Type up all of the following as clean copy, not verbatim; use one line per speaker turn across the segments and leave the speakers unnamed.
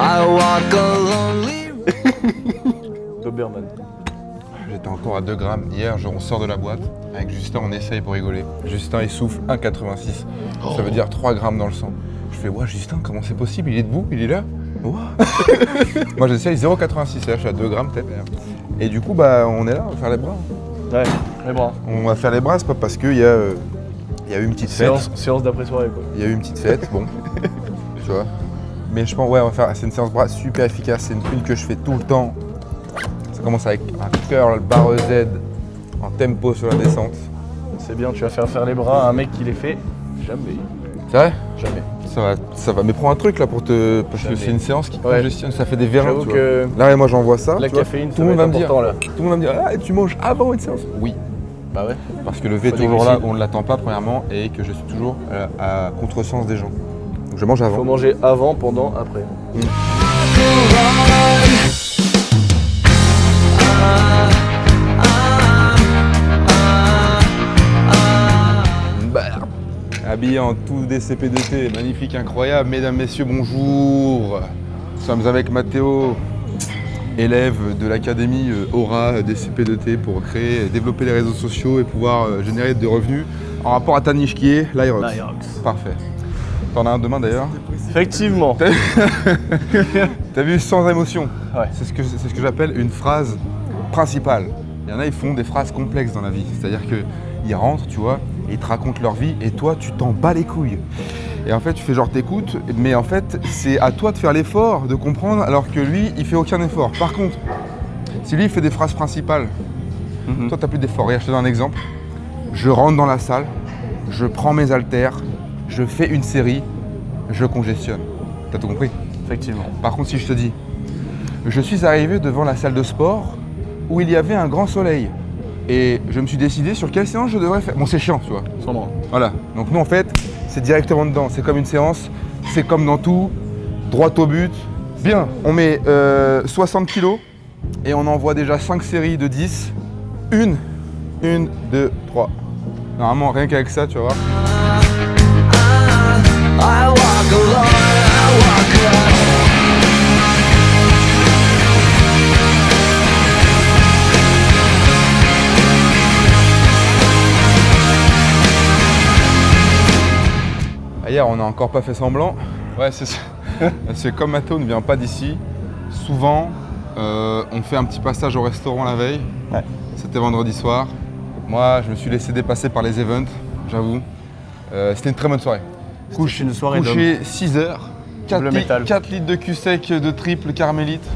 I walk a lonely
Doberman.
J'étais encore à 2 grammes. Hier, on sort de la boîte. Avec Justin, on essaye pour rigoler. Justin, il souffle 1,86. Ça veut dire 3 grammes dans le sang. Je fais, ouais, Justin, comment c'est possible? Il est debout, il est là. Moi, j'essaye 0,86. Là, je suis à 2 grammes peut-être. Et du coup, bah, on est là, on va faire les bras.
Ouais, les bras.
On va faire les bras, c'est pas parce qu'il y a eu une petite fête.
Séance d'après-soirée, quoi.
Il y a eu une petite fête, bon. Tu vois. Mais je pense, ouais, on va faire. C'est une séance bras super efficace. C'est une que je fais tout le temps. Ça commence avec un curl barre Z en tempo sur la descente.
C'est bien, tu vas faire les bras à un mec qui les fait jamais.
C'est vrai?
Jamais.
Ça va. Mais prends un truc là pour te. Parce que c'est une séance qui congestionne, ça fait des vérins.
J'avoue
tu
que
vois. Là, moi j'envoie ça.
la
tu vois,
caféine,
tout le monde va me dire.
là.
Tout le monde va me dire, ah, tu manges avant une séance? Oui.
Bah ouais.
Parce que le V
Faut des
toujours là,
glucides.
on ne l'attend pas premièrement et que je suis toujours à contresens des gens. Donc je mange
Faut
avant.
manger avant, pendant, après.
Habillé en tout DCP2T, magnifique, incroyable. Mesdames, messieurs, bonjour. Nous sommes avec Mathéo, élève de l'académie Aura DCP2T pour créer et développer les réseaux sociaux et pouvoir générer des revenus en rapport à ta niche qui est l'Irox.
L'Irox.
Parfait. T'en as un demain d'ailleurs.
Effectivement.
T'as vu sans émotion.
Ouais.
C'est ce que j'appelle une phrase principale. Il y en a, ils font des phrases complexes dans la vie. C'est-à-dire qu'ils rentrent, tu vois, et ils te racontent leur vie et toi, tu t'en bats les couilles. Et en fait, tu fais genre t'écoutes, mais en fait, c'est à toi de faire l'effort de comprendre alors que lui, il fait aucun effort. Par contre, si lui, il fait des phrases principales, toi, t'as plus d'effort. Regarde, je te donne un exemple. Je rentre dans la salle, je prends mes haltères, je fais une série, je congestionne. T'as tout compris?
Effectivement.
Par contre, si je te dis, je suis arrivé devant la salle de sport où il y avait un grand soleil et je me suis décidé sur quelle séance je devrais faire. Bon, c'est chiant, tu vois.
Sans moi.
Voilà. Donc nous, en fait, c'est directement dedans. C'est comme une séance, c'est comme dans tout, droit au but. Bien, on met 60 kilos et on envoie déjà 5 séries de 10. 1, 2, 3. Normalement, rien qu'avec ça, tu vas voir.
I walk alone, I walk alone.
Hier, on n'a encore pas fait semblant. Ouais, c'est ça. Parce que comme Mathéo ne vient pas d'ici, souvent, on fait un petit passage au restaurant la veille.
Ouais.
C'était vendredi soir. Moi, je me suis laissé dépasser par les events, j'avoue. C'était une très bonne soirée.
Couche une soirée
Couché 6 heures, 4,
Le métal.
4 litres de cul sec de triple carmélite,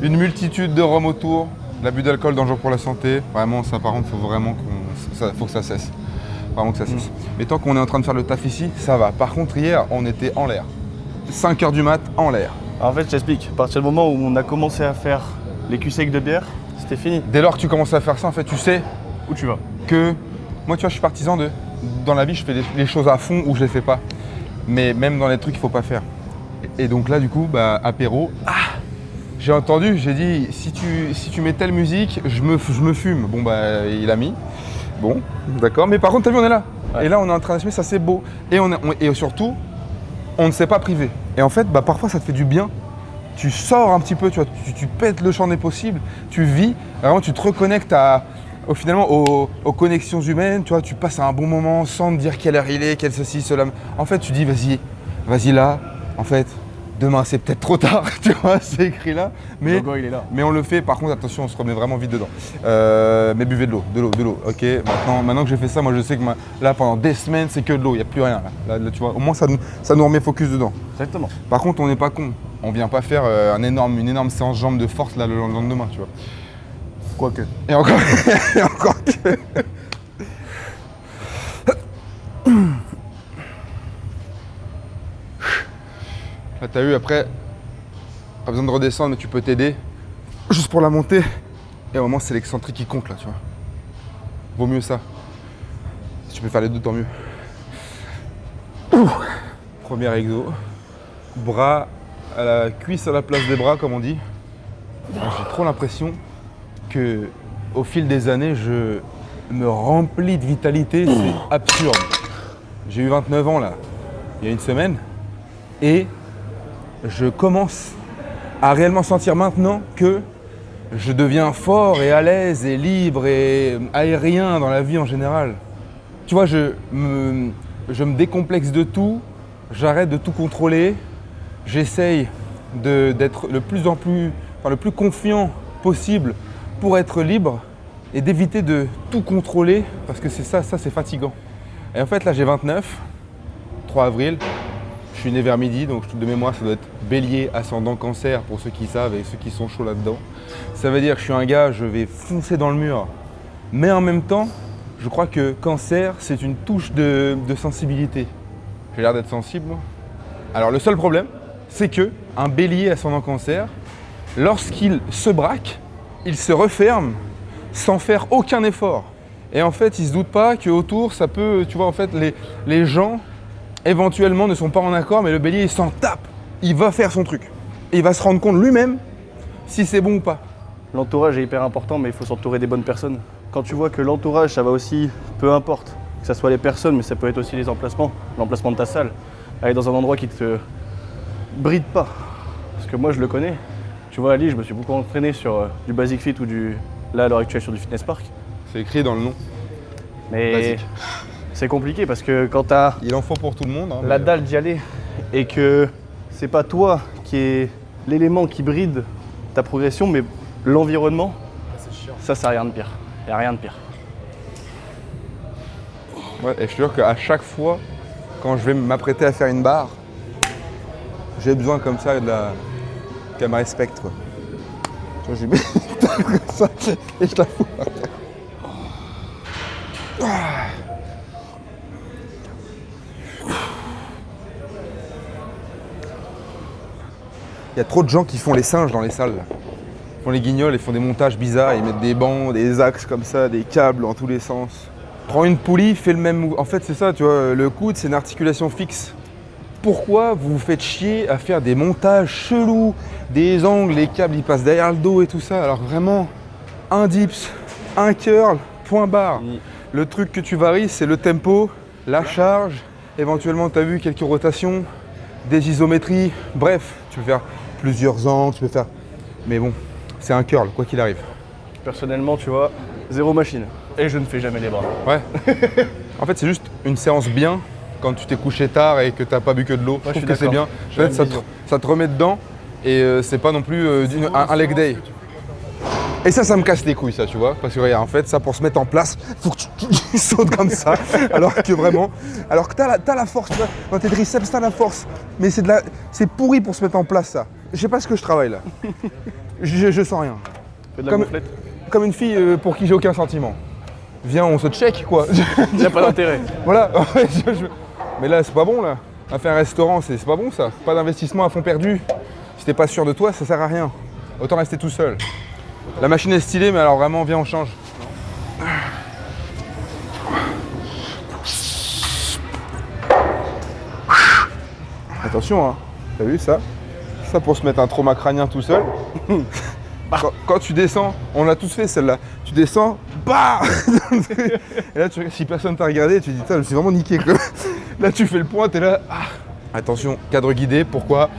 une multitude de rhum autour, l'abus d'alcool dangereux pour la santé. Vraiment, ça par contre, faut que ça cesse. Vraiment que ça cesse. Mais tant qu'on est en train de faire le taf ici, ça va. Par contre, hier, on était en l'air. 5 heures du mat, en l'air.
En fait, je t'explique. À partir du moment où on a commencé à faire les culs secs de bière, c'était fini.
Dès lors que tu commences à faire ça, en fait, tu sais
Où tu vas?
que moi, tu vois, je suis partisan de. Dans la vie, je fais les choses à fond ou je les fais pas. Mais même dans les trucs qu'il faut pas faire. Et donc là, du coup, bah, apéro. J'ai entendu, j'ai dit, si tu mets telle musique, je me fume. Bon, bah, il a mis. Bon, d'accord. Mais par contre, t'as vu, on est là.
Ouais.
Et là, on est en train de ça, c'est beau. Et surtout, on ne s'est pas privé. Et en fait, bah, parfois, ça te fait du bien. Tu sors un petit peu, tu vois, tu pètes le champ des possibles, tu vis, vraiment, tu te reconnectes finalement aux connexions humaines, tu vois, tu passes un bon moment sans te dire quelle heure il est, quel ceci, cela. En fait, tu dis, vas-y là. En fait, demain, c'est peut-être trop tard, tu vois, c'est écrit là.
Le logo, il est là.
Mais on le fait, par contre, attention, on se remet vraiment vite dedans. Mais buvez de l'eau, ok. Maintenant que j'ai fait ça, moi je sais que là, pendant des semaines, c'est que de l'eau, il n'y a plus rien là. Là, tu vois, au moins ça nous remet focus dedans.
Exactement.
Par contre, on n'est pas con. On vient pas faire une énorme séance jambes de force là, le lendemain, tu vois.
Quoique.
Et encore, et encore que... Là, t'as eu après, pas besoin de redescendre, mais tu peux t'aider juste pour la montée. Et au moment, c'est l'excentrique qui compte là, tu vois. Vaut mieux ça. Si tu peux faire les deux, tant mieux. Premier exo. Bras à la cuisse à la place des bras, comme on dit. J'ai trop l'impression que au fil des années, je me remplis de vitalité. C'est absurde. J'ai eu 29 ans là, il y a une semaine. Et je commence à réellement sentir maintenant que je deviens fort et à l'aise et libre et aérien dans la vie en général. Tu vois, je me décomplexe de tout, j'arrête de tout contrôler, j'essaye d'être le plus confiant possible pour être libre et d'éviter de tout contrôler parce que c'est ça c'est fatigant. Et en fait là j'ai 29, 3 avril, je suis né vers midi donc de mémoire ça doit être bélier, ascendant cancer pour ceux qui savent et ceux qui sont chauds là-dedans. Ça veut dire que je suis un gars, je vais foncer dans le mur, mais en même temps je crois que cancer c'est une touche de sensibilité. J'ai l'air d'être sensible moi. Alors le seul problème c'est que un bélier ascendant cancer, lorsqu'il se braque, il se referme sans faire aucun effort. Et en fait, il ne se doute pas qu'autour, ça peut, tu vois, en fait, les gens, éventuellement, ne sont pas en accord, mais le bélier, il s'en tape. Il va faire son truc. Et il va se rendre compte lui-même si c'est bon ou pas.
L'entourage est hyper important, mais il faut s'entourer des bonnes personnes. Quand tu vois que l'entourage, ça va aussi, peu importe, que ce soit les personnes, mais ça peut être aussi les emplacements, l'emplacement de ta salle, aller dans un endroit qui te bride pas. Parce que moi, je le connais. Tu vois, à Lille, je me suis beaucoup entraîné sur du Basic Fit ou là, à l'heure actuelle, sur du Fitness Park.
C'est écrit dans le nom.
Mais
Basique.
c'est compliqué parce que quand t'as
Il en faut pour tout le monde. Hein,
la dalle d'y aller et que c'est pas toi qui est l'élément qui bride ta progression, mais l'environnement, ça n'a rien de pire. Il n'y a rien de pire.
Ouais, et je te jure qu'à chaque fois, quand je vais m'apprêter à faire une barre, j'ai besoin comme ça qu'elle me respecte, quoi. Tu vois, j'ai mis comme ça et je la fous par terre. Il y a trop de gens qui font les singes dans les salles. Là. Ils font les guignols, ils font des montages bizarres, ils mettent des bancs, des axes comme ça, des câbles dans tous les sens. Prends une poulie, fais le même mouvement. En fait, c'est ça, tu vois, le coude, c'est une articulation fixe. Pourquoi vous vous faites chier à faire des montages chelous, des angles, les câbles ils passent derrière le dos et tout ça, alors vraiment, un dips, un curl, point barre. Le truc que tu varies, c'est le tempo, la charge, éventuellement tu as vu quelques rotations, des isométries, bref, tu peux faire plusieurs angles, tu peux faire... Mais bon, c'est un curl, quoi qu'il arrive.
Personnellement, tu vois, zéro machine. Et je ne fais jamais les bras.
Ouais. En fait, c'est juste une séance bien quand tu t'es couché tard et que tu n'as pas bu que de l'eau. Je trouve que c'est bien. Peut-être ça te remet dedans et c'est pas non plus un leg day. Et ça me casse les couilles, ça, tu vois. Parce que regarde, en fait, ça pour se mettre en place, faut que tu sautes comme ça. Alors que t'as la force, tu vois. Dans tes triceps, t'as la force. Mais c'est pourri pour se mettre en place, ça. Je sais pas ce que je travaille là. Je sens rien.
Fais de la gonflette.
Comme une fille pour qui j'ai aucun sentiment. Viens, on se check, quoi.
Il n'y a pas d'intérêt.
Voilà. Mais là, c'est pas bon, là. On a fait un restaurant, c'est pas bon, ça. Pas d'investissement à fond perdu. Si t'es pas sûr de toi, ça sert à rien. Autant rester tout seul. La machine est stylée, mais alors vraiment, viens, on change. Attention, hein. T'as vu ça? Ça pour se mettre un trauma crânien tout seul. Quand tu descends, on l'a tous fait celle-là. Tu descends, bah. Et là, si personne t'a regardé, tu te dis, putain, je me suis vraiment niqué. Quoi. Là, tu fais le point, t'es là. Ah. Attention, cadre guidé, pourquoi?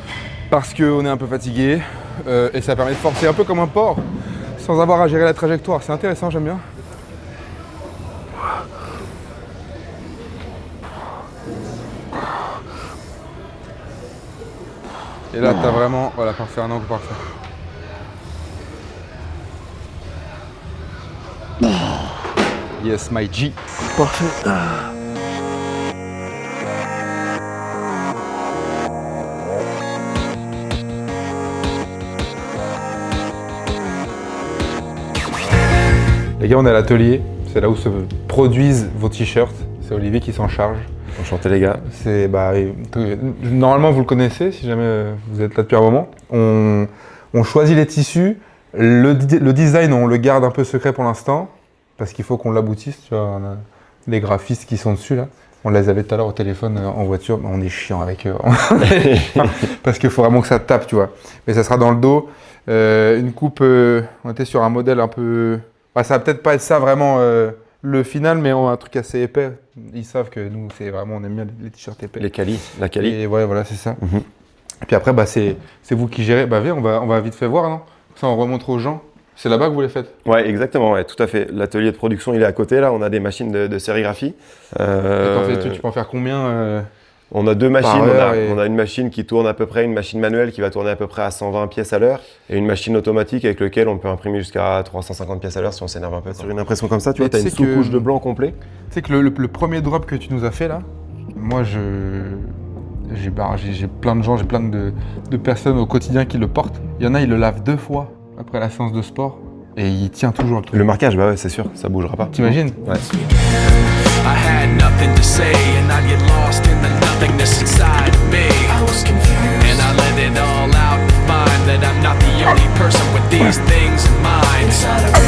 Parce qu'on est un peu fatigué et ça permet de forcer un peu comme un porc sans avoir à gérer la trajectoire. C'est intéressant, j'aime bien. Et là, t'as vraiment, voilà, parfait, un angle parfait. Yes, my G.
Parfait.
Les gars, on est à l'atelier. C'est là où se produisent vos t-shirts. C'est Olivier qui s'en charge.
Enchanté les gars.
Normalement, vous le connaissez si jamais vous êtes là depuis un moment. On choisit les tissus. Le design, on le garde un peu secret pour l'instant. Parce qu'il faut qu'on l'aboutisse. Tu vois, on a les graphistes qui sont dessus là. On les avait tout à l'heure au téléphone en voiture. On est chiant avec eux. Parce qu'il faut vraiment que ça tape, tu vois. Mais ça sera dans le dos. Une coupe, on était sur un modèle un peu... Bah, ça va peut-être pas être ça vraiment le final, mais on a un truc assez épais. Ils savent que nous, c'est vraiment, on aime bien les t-shirts épais.
La quali.
Et ouais, voilà, c'est ça. Et puis après, bah, c'est vous qui gérez. Bah viens, on va vite fait voir, non? Ça, on remontre aux gens. C'est là-bas que vous les faites?
Ouais, exactement, ouais, tout à fait. L'atelier de production, il est à côté, là. On a des machines de sérigraphie.
Tu peux en faire combien
On a deux machines.
heure
On a une machine qui tourne à peu près, une machine manuelle qui va tourner à peu près à 120 pièces à l'heure, et une machine automatique avec laquelle on peut imprimer jusqu'à 350 pièces à l'heure si on s'énerve un peu. Sur une impression comme ça, tu vois, tu as une sous-couche de blanc complet.
Tu sais que le premier drop que tu nous as fait là, moi j'ai plein de gens, j'ai plein de personnes au quotidien qui le portent. Il y en a, ils le lavent 2 fois après la séance de sport et il tient toujours le truc.
Le marquage, bah ouais, c'est sûr, ça bougera pas.
T'imagines?
Ouais.
I had nothing to say, and I get lost in the nothingness inside of me. And I let it all out to find that I'm not the only person with these things in mind.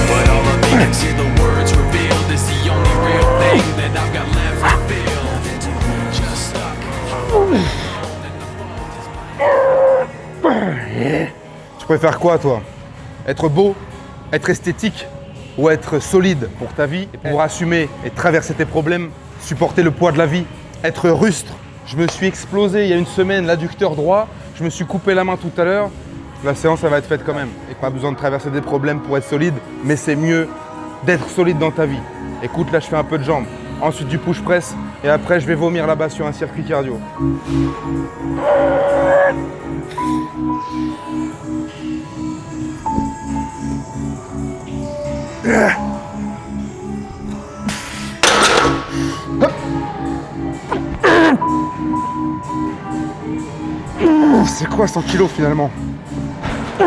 But all of me can see the words revealed is the only real thing that I've got left to feel. Just stuck.
Tu préfères quoi toi? Être beau, être esthétique ou être solide pour ta vie et pouvoir assumer et traverser tes problèmes, supporter le poids de la vie, être rustre? Je me suis explosé il y a une semaine l'adducteur droit, je me suis coupé la main tout à l'heure. La séance, elle va être faite quand même. Et pas besoin de traverser des problèmes pour être solide, mais c'est mieux d'être solide dans ta vie. Écoute, là, je fais un peu de jambes, ensuite du push-press, et après, je vais vomir là-bas sur un circuit cardio. C'est quoi 100 kilos finalement? Je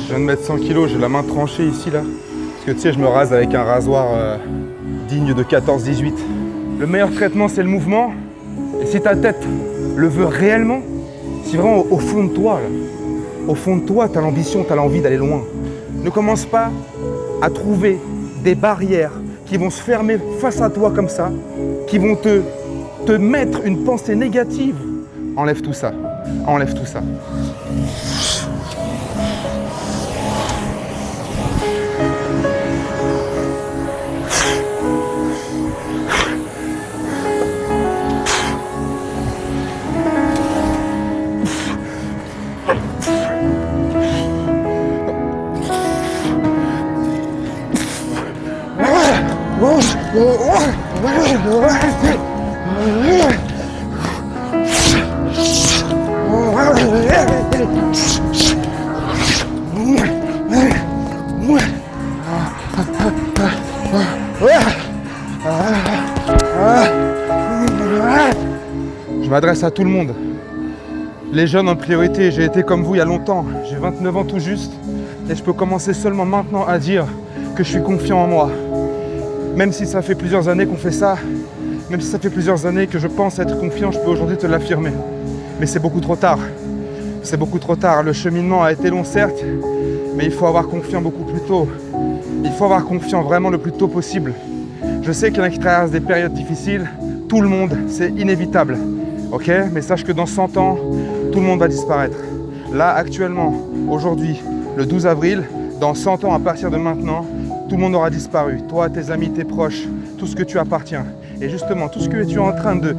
viens de mettre 100 kilos, j'ai la main tranchée ici là. Parce que tu sais, je me rase avec un rasoir digne de 14-18. Le meilleur traitement, c'est le mouvement. Et si ta tête le veut réellement, si vraiment au fond de toi, là, au fond de toi, tu as l'ambition, tu as l'envie d'aller loin, ne commence pas à trouver des barrières qui vont se fermer face à toi comme ça, qui vont te mettre une pensée négative. Enlève tout ça. Enlève tout ça. Je m'adresse à tout le monde. Les jeunes en priorité, j'ai été comme vous il y a longtemps. J'ai 29 ans tout juste. Et je peux commencer seulement maintenant à dire que je suis confiant en moi. Même si ça fait plusieurs années qu'on fait ça, même si ça fait plusieurs années que je pense être confiant, je peux aujourd'hui te l'affirmer. Mais c'est beaucoup trop tard. C'est beaucoup trop tard. Le cheminement a été long certes, mais il faut avoir confiance beaucoup plus tôt. Il faut avoir confiance vraiment le plus tôt possible. Je sais qu'il y en a qui traversent des périodes difficiles. Tout le monde, c'est inévitable. Ok? Mais sache que dans 100 ans, tout le monde va disparaître. Là, actuellement, aujourd'hui, le 12 avril, dans 100 ans, à partir de maintenant, tout le monde aura disparu. Toi, tes amis, tes proches, tout ce que tu appartiens. Et justement, tout ce que tu es en train de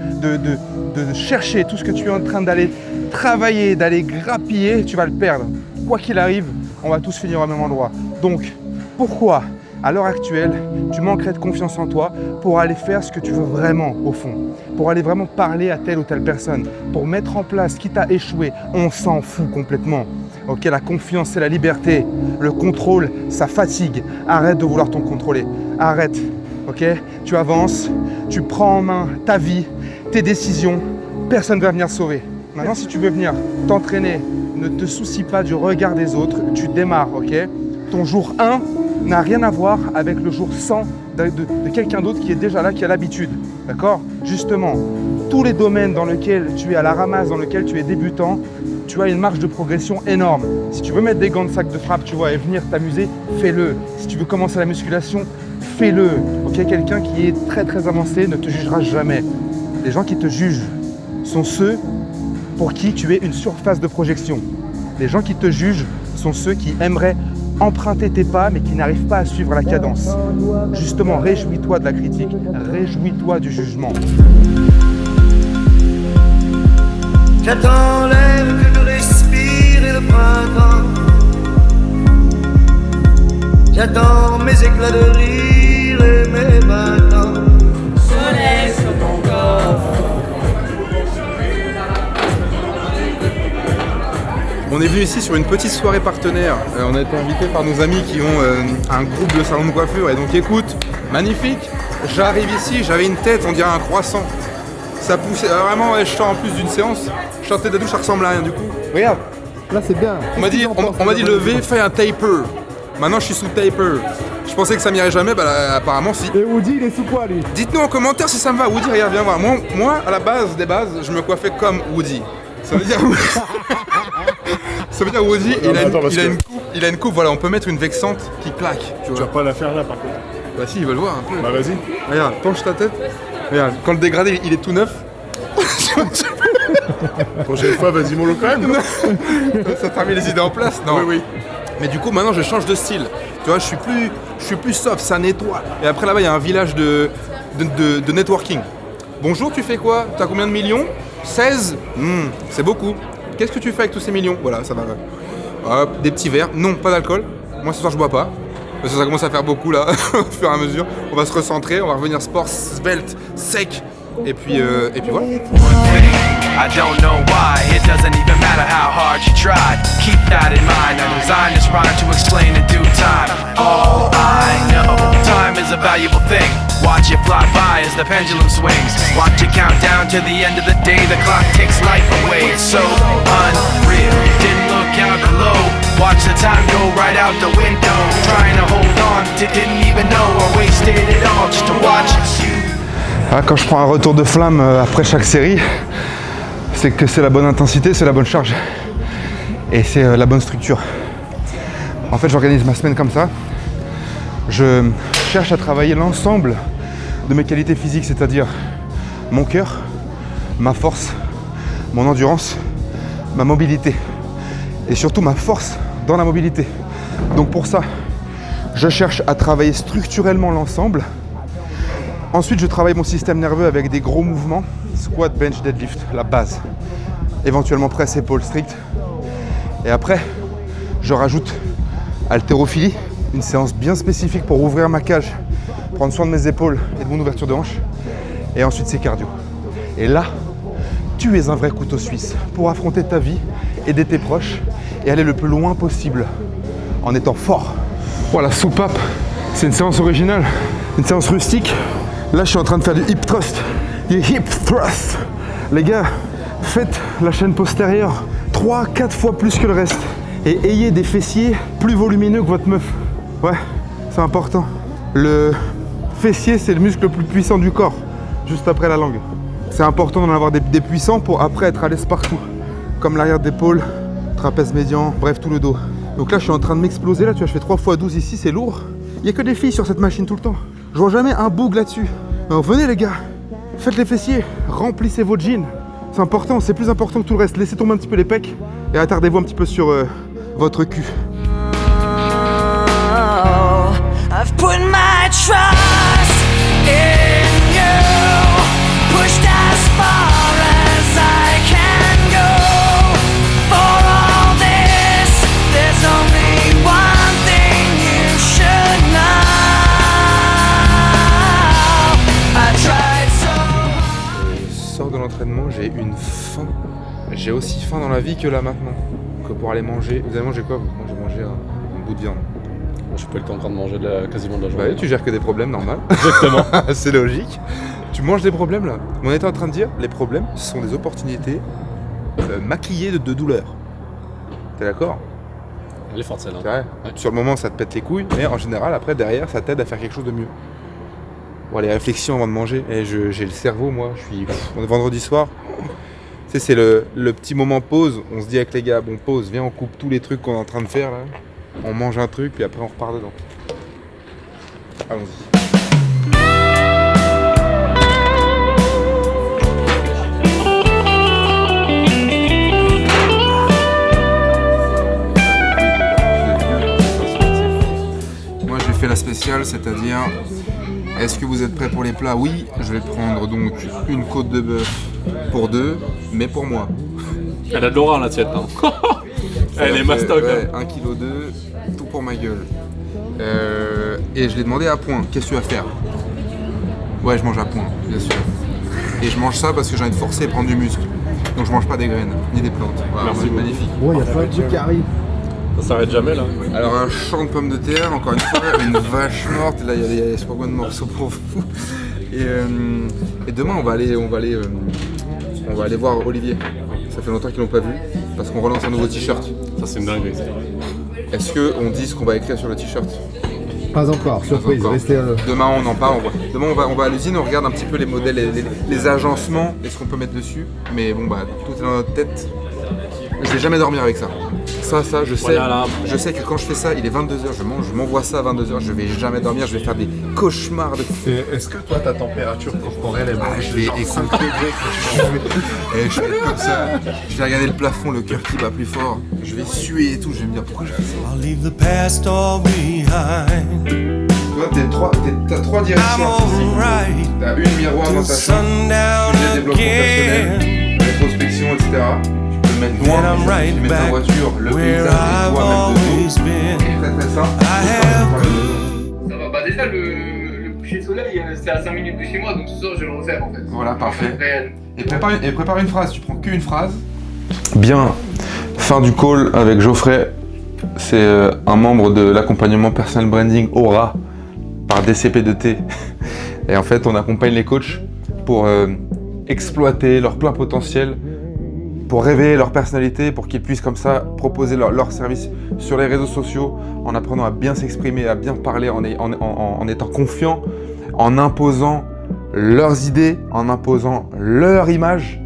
chercher, tout ce que tu es en train d'aller travailler, d'aller grappiller, tu vas le perdre. Quoi qu'il arrive, on va tous finir au même endroit. Donc, pourquoi, à l'heure actuelle, tu manquerais de confiance en toi pour aller faire ce que tu veux vraiment, au fond? Pour aller vraiment parler à telle ou telle personne, pour mettre en place, quitte à échouer, on s'en fout complètement. Ok, la confiance, c'est la liberté. Le contrôle, ça fatigue. Arrête de vouloir t'en contrôler. Arrête. Ok, tu avances, tu prends en main ta vie, tes décisions. Personne ne va venir sauver. Maintenant, si tu veux venir t'entraîner, ne te soucie pas du regard des autres. Tu démarres, ok? Ton jour 1 n'a rien à voir avec le jour 100 de quelqu'un d'autre qui est déjà là, qui a l'habitude. D'accord? Justement, tous les domaines dans lesquels tu es à la ramasse, dans lesquels tu es débutant, tu as une marge de progression énorme. Si tu veux mettre des gants de sac de frappe, tu vois, et venir t'amuser, fais-le. Si tu veux commencer la musculation, fais-le. Ok, quelqu'un qui est très très avancé ne te jugera jamais. Les gens qui te jugent sont ceux pour qui tu es une surface de projection. Les gens qui te jugent sont ceux qui aimeraient emprunter tes pas mais qui n'arrivent pas à suivre la cadence. Justement, réjouis-toi de la critique, réjouis-toi du jugement.
J'attends l'air que je respire et le printemps. J'attends mes éclats de rire et mes 20 ans. Soleil sur ton corps.
On est venu ici sur une petite soirée partenaire. On a été invité par nos amis qui ont un groupe de salon de coiffure. Et donc écoute, magnifique. J'arrive ici, j'avais une tête, on dirait un croissant. Ça poussait vraiment, ouais, je sors en plus d'une séance. Je sortais de la douche, ça ressemble à rien du coup. Regarde,
Là, c'est bien.
on m'a dit lever, fais un taper. Maintenant je suis sous taper. Je pensais que ça m'irait jamais, bah là, apparemment si.
Et Woody, il est sous quoi, lui?
Dites-nous en commentaire si ça me va. Woody, regarde, viens voir. Moi, à la base des bases, je me coiffais comme Woody. Ça veut dire... Ça veut dire Woody, il a une coupe, voilà, on peut mettre une vexante qui claque. Tu vois.
vas pas la faire là, par contre.
Bah si, ils veulent voir un peu.
Bah, vas-y.
Regarde, penche ta tête. Regarde, quand le dégradé, il est tout neuf.
Prochaine fois, vas-y, mollo quand même.
Ça t'a mis les idées en place, non?
Oui, oui.
Mais du coup, maintenant, je change de style. Tu vois, je suis plus soft, ça nettoie. Et après, là-bas, il y a un village de networking. Bonjour, tu fais quoi? T'as combien de millions? 16? C'est beaucoup. Qu'est-ce que tu fais avec tous ces millions? Voilà, ça va. Hop, des petits verres. Non, pas d'alcool. Moi, ce soir, je bois pas. Parce que ça commence à faire beaucoup, là, au fur et à mesure. On va se recentrer, on va revenir sport, svelte, sec. Et puis voilà.
I don't know why, it doesn't even matter how hard you try. Keep that in mind, I designed this rhyme to explain in due time. All I know, time is a valuable thing. Watch it fly by as the pendulum swings. Watch it count down to the end of the day. The clock takes life away, it's so unreal. Didn't look out below, watch the time go right out the window. Trying to hold on, didn't even know I wasted it all just to watch you.
Ah, quand je prends un retour de flamme après chaque série, c'est que c'est la bonne intensité, c'est la bonne charge et c'est la bonne structure. En fait, j'organise ma semaine comme ça. Je cherche à travailler l'ensemble de mes qualités physiques, c'est-à-dire mon cœur, ma force, mon endurance, ma mobilité et surtout ma force dans la mobilité. Donc pour ça, je cherche à travailler structurellement l'ensemble. Ensuite, je travaille mon système nerveux avec des gros mouvements, squat, bench, deadlift, la base. Éventuellement presse, épaule stricte. Et après, je rajoute haltérophilie, une séance bien spécifique pour ouvrir ma cage, prendre soin de mes épaules et de mon ouverture de hanche. Et ensuite, c'est cardio. Et là, tu es un vrai couteau suisse pour affronter ta vie, aider tes proches et aller le plus loin possible en étant fort. Voilà, soupape, c'est une séance originale, une séance rustique. Là, je suis en train de faire du hip thrust. Du hip thrust. Les gars, faites la chaîne postérieure 3-4 fois plus que le reste. Et ayez des fessiers plus volumineux que votre meuf. Ouais, c'est important. Le fessier, c'est le muscle le plus puissant du corps, juste après la langue. C'est important d'en avoir des puissants pour après être à l'aise partout. Comme l'arrière d'épaule, trapèze médian, bref, tout le dos. Donc là, je suis en train de m'exploser. Là, tu vois, je fais 3 x 12 ici, c'est lourd. Il n'y a que des filles sur cette machine tout le temps. Je vois jamais un boug là-dessus. Alors venez les gars, faites les fessiers, remplissez vos jeans. C'est important, c'est plus important que tout le reste. Laissez tomber un petit peu les pecs et attardez-vous un petit peu sur votre cul.
I've put my trust in you, pushed as far as I can go. For all this, there's only one thing you should know. I tried so.
Je sors de l'entraînement, j'ai une faim. J'ai aussi faim dans la vie que là maintenant. Que pour aller manger. Vous avez mangé quoi? Moi j'ai mangé un bout de viande.
Je suis pas le temps en train de manger quasiment de la
Bah
journée.
oui, tu gères que des problèmes, normal.
Exactement.
C'est logique. Tu manges des problèmes là. On était en train de dire, les problèmes ce sont des opportunités maquillées de douleur. T'es d'accord?
Elle est forte celle-là.
C'est vrai.
Ouais.
Sur le moment ça te pète les couilles, mais en général après derrière ça t'aide à faire quelque chose de mieux. Bon, les réflexions avant de manger. Et j'ai le cerveau moi, on est vendredi soir. Tu sais, c'est le petit moment pause. On se dit avec les gars, bon pause, viens on coupe tous les trucs qu'on est en train de faire là. On mange un truc puis après on repart dedans. Allons-y. c'est-à-dire, est-ce que vous êtes prêts pour les plats? Oui, je vais prendre donc une côte de bœuf pour 2, mais pour moi.
Elle a de l'aura l'assiette, hein. Elle est mastoc.
Ouais, 1,2 kg, tout pour ma gueule. Et je l'ai demandé à point, qu'est-ce que tu vas faire? Ouais, je mange à point, bien sûr. Et je mange ça parce que j'ai envie de forcer et prendre du muscle. Donc je mange pas des graines, ni des plantes. Voilà, c'est magnifique.
Ouais, il y a plein de trucs qui arrivent.
Ça s'arrête jamais là.
Alors un champ de pommes de terre, encore une fois, une vache morte, et là il y a pas combien de morceaux pour vous. Et demain on va aller voir Olivier. Ça fait longtemps qu'ils l'ont pas vu, parce qu'on relance un nouveau t-shirt.
Ça c'est une dinguerie.
Est-ce qu'on dit ce qu'on va écrire sur le t-shirt?
Pas encore, surprise,
encore.
restez
Demain on en parle, demain on va à l'usine, on regarde un petit peu les modèles, les agencements et ce qu'on peut mettre dessus. Mais bon bah tout est dans notre tête. Je vais jamais dormir avec ça. Ça, je sais.
Voilà,
Je sais que quand je fais ça, il est 22h, je m'envoie ça à 22h, je vais jamais dormir, je vais faire des cauchemars de.
Est-ce que toi, ta température corporelle est
Je vais écouter. Et je vais être comme ça. Je vais regarder le plafond, le cœur qui bat plus fort. Je vais suer et tout. Je vais me dire pourquoi je fais ça.
I'll leave the past all behind.
Toi, t'as 3 directions artistiques. T'as une miroir dans ta chambre. Tu mets développement personnel, rétrospection, etc. Tu peux le mettre loin, tu mets ta voiture, le paysage et toi, même de dos. Très simple.
Ça va, bah déjà le coucher de soleil c'est à 5 minutes de chez moi donc ce soir je vais le refaire en fait.
Voilà, parfait.
Réel.
Et prépare une phrase, tu prends qu'une phrase. Bien, fin du call avec Geoffrey. C'est un membre de l'accompagnement personal branding Aura par DCP2T. Et en fait, on accompagne les coachs pour exploiter leur plein potentiel, pour révéler leur personnalité, pour qu'ils puissent comme ça proposer leur service sur les réseaux sociaux en apprenant à bien s'exprimer, à bien parler, en étant confiant, en imposant leurs idées, en imposant leur image.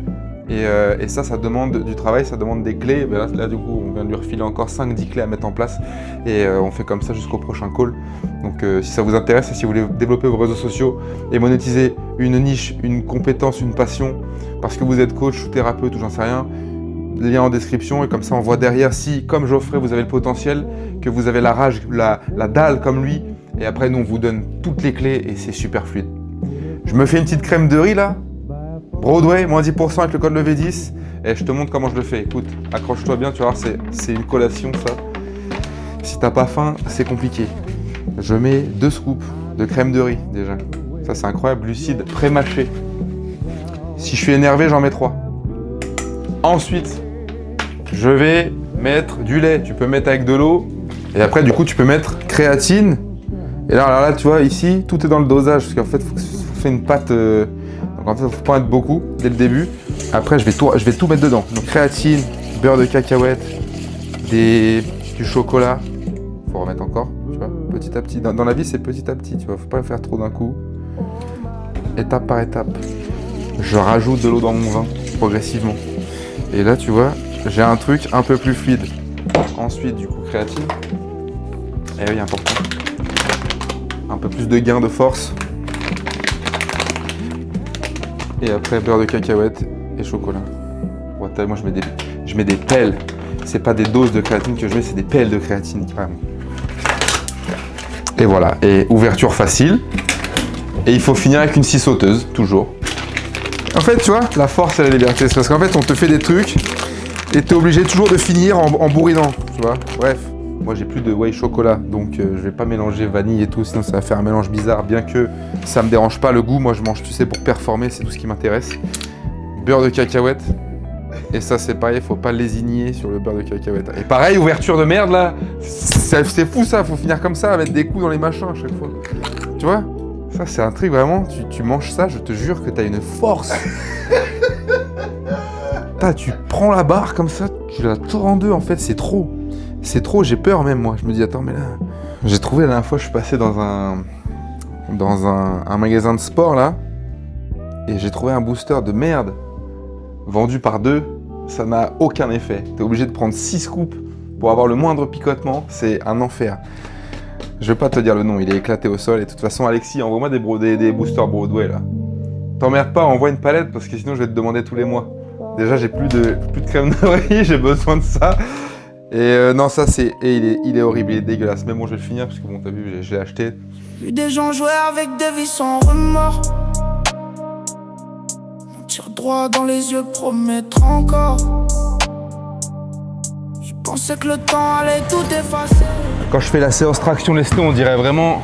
Et ça demande du travail, ça demande des clés. Là, du coup, on vient de lui refiler encore 5-10 clés à mettre en place. Et on fait comme ça jusqu'au prochain call. Donc si ça vous intéresse et si vous voulez développer vos réseaux sociaux et monétiser une niche, une compétence, une passion, parce que vous êtes coach ou thérapeute ou j'en sais rien, lien en description. Et comme ça, on voit derrière si, comme Geoffrey, vous avez le potentiel, que vous avez la rage, la dalle comme lui. Et après, nous, on vous donne toutes les clés et c'est super fluide. Je me fais une petite crème de riz là. Broadway, moins 10% avec le code LEV10 et je te montre comment je le fais. Écoute, accroche-toi bien, tu vas voir, c'est une collation ça. Si t'as pas faim, c'est compliqué. Je mets 2 scoops de crème de riz déjà. Ça c'est incroyable, lucide, pré-mâché. Si je suis énervé, j'en mets 3. Ensuite, je vais mettre du lait. Tu peux mettre avec de l'eau. Et après, du coup, tu peux mettre créatine. Et là, tu vois, ici, tout est dans le dosage. Parce qu'en fait, il faut faire une pâte... Donc en fait, il ne faut pas mettre beaucoup dès le début. Après, je vais tout mettre dedans. Donc créatine, beurre de cacahuète, du chocolat. Il faut remettre encore, tu vois, petit à petit. Dans la vie, c'est petit à petit, tu vois. Faut pas faire trop d'un coup. Étape par étape. Je rajoute de l'eau dans mon vin, progressivement. Et là, tu vois, j'ai un truc un peu plus fluide. Ensuite, du coup, créatine. Et oui, important. Un peu plus de gain de force. Et après, beurre de cacahuète et chocolat. Ouais, moi, je mets des pelles. C'est pas des doses de créatine que je mets, c'est des pelles de créatine, carrément. Et voilà. Et ouverture facile. Et il faut finir avec une scie sauteuse, toujours. En fait, tu vois, la force et la liberté, c'est parce qu'en fait, on te fait des trucs et t'es obligé toujours de finir en bourrinant, tu vois. Bref. Moi, j'ai plus de whey chocolat, donc je vais pas mélanger vanille et tout, sinon ça va faire un mélange bizarre, bien que ça me dérange pas le goût. Moi, je mange, tu sais, pour performer, c'est tout ce qui m'intéresse. Beurre de cacahuète. Et ça, c'est pareil, faut pas lésigner sur le beurre de cacahuète. Et pareil, ouverture de merde, là. C'est fou, ça, faut finir comme ça, à mettre des coups dans les machins à chaque fois. Tu vois? Ça, c'est un truc, vraiment, tu manges ça, je te jure que t'as une force. Tu prends la barre comme ça, tu la tords en deux, en fait, c'est trop. C'est trop, j'ai peur même moi. Je me dis attends mais là. J'ai trouvé la dernière fois, je suis passé dans un magasin de sport là. Et j'ai trouvé un booster de merde. Vendu par 2. Ça n'a aucun effet. T'es obligé de prendre 6 scoops pour avoir le moindre picotement. C'est un enfer. Je vais pas te dire le nom, il est éclaté au sol. Et de toute façon Alexis, envoie-moi des boosters Broadway là. T'emmerdes pas, envoie une palette parce que sinon je vais te demander tous les mois. Déjà j'ai plus de crème de riz, j'ai besoin de ça. Et non, ça c'est. Et il est horrible, il est dégueulasse. Mais bon, je vais le finir parce que bon, t'as vu, je l'ai acheté.
Vu des gens jouer avec des vies sans remords. On tire droit dans les yeux, promettre encore. Je pensais que le temps allait tout effacer.
Quand je fais la séance traction lesté, on dirait vraiment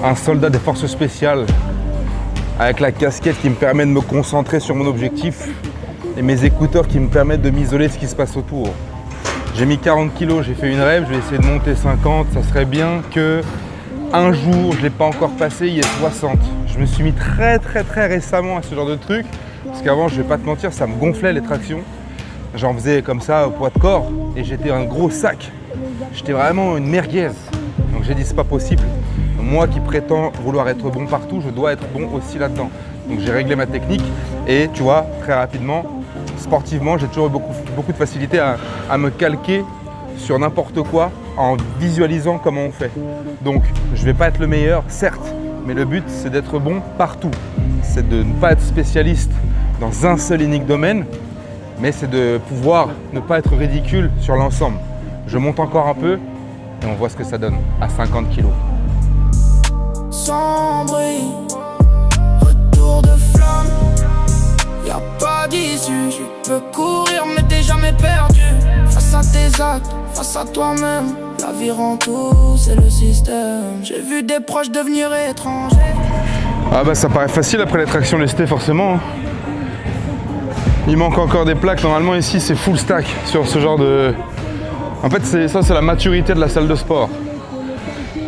un soldat des forces spéciales. Avec la casquette qui me permet de me concentrer sur mon objectif. Et mes écouteurs qui me permettent de m'isoler de ce qui se passe autour. J'ai mis 40 kilos, j'ai fait une rêve, je vais essayer de monter 50. Ça serait bien que un jour, je ne l'ai pas encore passé, il y ait 60. Je me suis mis très récemment à ce genre de truc. Parce qu'avant, je vais pas te mentir, ça me gonflait les tractions. J'en faisais comme ça au poids de corps et j'étais un gros sac. J'étais vraiment une merguez. Donc j'ai dit c'est pas possible. Moi qui prétends vouloir être bon partout, je dois être bon aussi là-dedans. Donc j'ai réglé ma technique et tu vois, très rapidement, sportivement, j'ai toujours eu beaucoup de facilité à me calquer sur n'importe quoi en visualisant comment on fait. Donc je vais pas être le meilleur, certes, mais le but c'est d'être bon partout. C'est de ne pas être spécialiste dans un seul unique domaine, mais c'est de pouvoir ne pas être ridicule sur l'ensemble. Je monte encore un peu et on voit ce que ça donne à 50 kilos.
Sans bruit, retour de flamme. Y'a pas d'issue, tu peux courir mais t'es jamais perdu. Face à tes actes, face à toi-même, la vie rend tout, c'est le système. J'ai vu des proches devenir étrangers.
Ah bah ça paraît facile après les tractions lestées forcément. Il manque encore des plaques, normalement ici c'est full stack sur ce genre de... En fait c'est la maturité de la salle de sport.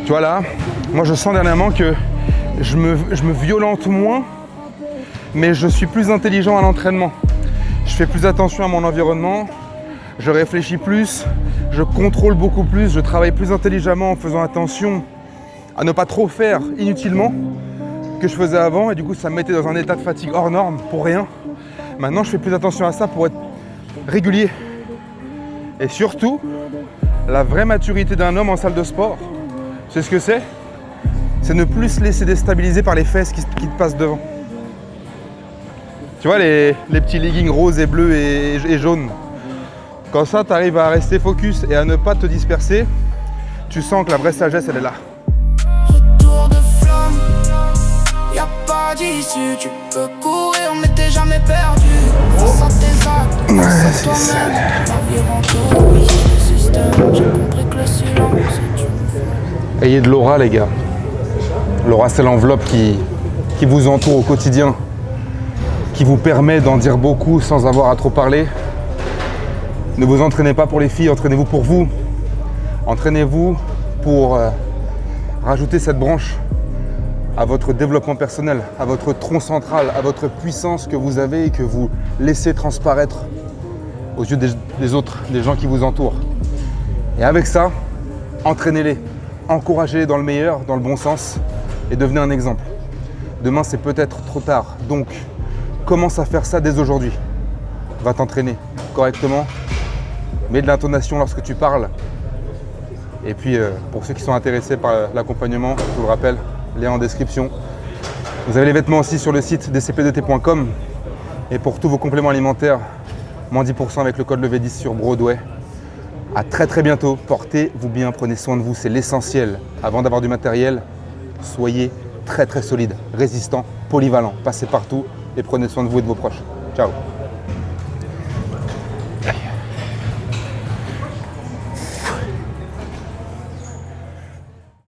Tu vois là, moi je sens dernièrement que je me violente moins, mais je suis plus intelligent à l'entraînement. Je fais plus attention à mon environnement, je réfléchis plus, je contrôle beaucoup plus, je travaille plus intelligemment en faisant attention à ne pas trop faire inutilement que je faisais avant, et du coup ça me mettait dans un état de fatigue hors norme pour rien. Maintenant je fais plus attention à ça pour être régulier. Et surtout, la vraie maturité d'un homme en salle de sport, c'est ce que c'est? C'est ne plus se laisser déstabiliser par les fesses qui te passent devant. Tu vois les petits leggings roses et bleus et jaunes. Quand ça, tu arrives à rester focus et à ne pas te disperser, tu sens que la vraie sagesse, elle est là.
Retour de flamme, y'a pas d'issue, tu peux courir mais t'es jamais perdu. Face à tes actes, face à toi-même, la vie rend tout, c'est le système. J'ai compris que le silence est une...
Ayez de l'aura les gars. L'aura c'est l'enveloppe qui vous entoure au quotidien, qui vous permet d'en dire beaucoup sans avoir à trop parler. Ne vous entraînez pas pour les filles, entraînez-vous pour vous. Entraînez-vous pour rajouter cette branche à votre développement personnel, à votre tronc central, à votre puissance que vous avez et que vous laissez transparaître aux yeux des autres, des gens qui vous entourent. Et avec ça, entraînez-les, encouragez-les dans le meilleur, dans le bon sens et devenez un exemple. Demain, c'est peut-être trop tard, donc commence à faire ça dès aujourd'hui. Va t'entraîner correctement, mets de l'intonation lorsque tu parles. Et puis, pour ceux qui sont intéressés par l'accompagnement, je vous le rappelle, lien en description. Vous avez les vêtements aussi sur le site dcp2t.com. Et pour tous vos compléments alimentaires, moins 10% avec le code levé 10 sur Broadway. À très bientôt, portez-vous bien, prenez soin de vous, c'est l'essentiel. Avant d'avoir du matériel, soyez très solide, résistant, polyvalent. Passez partout et prenez soin de vous et de vos proches. Ciao.